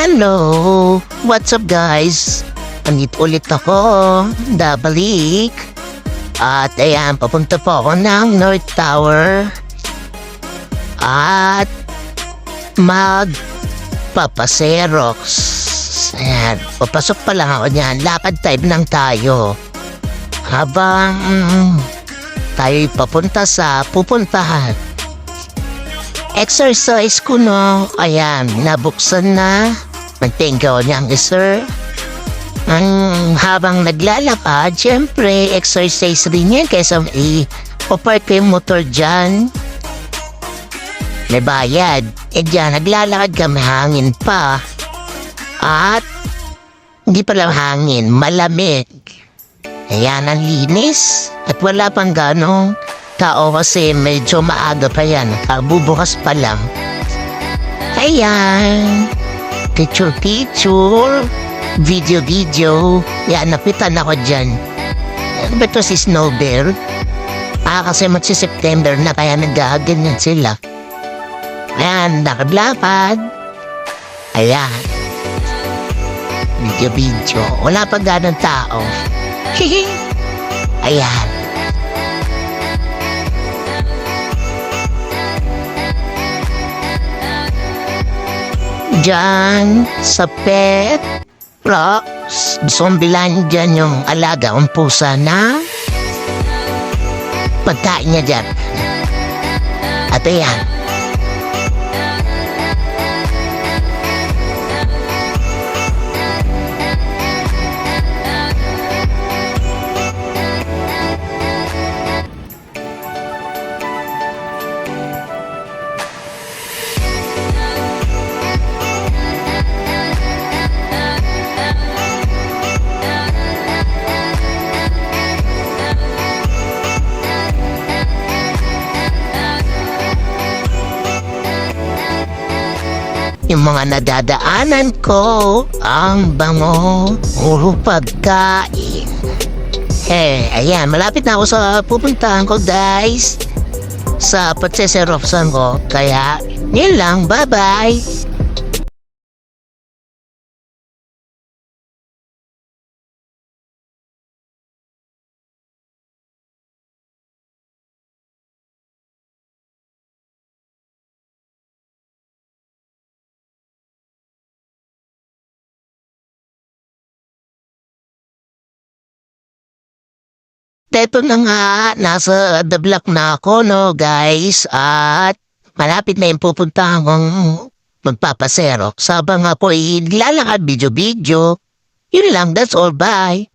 Hello! What's up guys? Andito ulit ako, dabalik. At ayan, papunta po ako ng North Tower. At magpapaserox. Ayan, papasok pa lang ako niyan. Lakad time lang tayo. Habang tayo'y papunta sa pupuntahan. Exercise ko no. Ayan, nabuksan na. Magtinggaw niyang sir. Habang naglalakad, syempre, exercise rin yan kaysa ipapark ko yung motor dyan. May bayad. Dyan, naglalakad kami, hangin pa. At hindi pala hangin, malamig. Ayan, ang linis. At wala pang ganong tao kasi medyo maaga pa yan. Bubukas pa lang. Ayan. Picture. Video. Yan, napitan ako dyan. Ano ba ito si Snow Bear? Kasi magsi-September na kaya naggaganyan sila. Ayan, nakaglapad. Ayan. Video. Wala pa ganong tao. Ayan. Diyan sa pet rocks, sombilan dyan yung alaga ang pusa na pagkain niya dyan. At ayan. Yung mga nadadaanan ko, ang bango, puro pagkain. Ayan, malapit na ako sa pupuntahan ko guys. Sa pagseserofsan ko, kaya yun lang, bye-bye! Eto na nga, nasa the block na ako, no, guys. At malapit na yung pupuntahan kong magpapasero. Sabang nga po, ilalakad video. Yun lang, that's all, bye.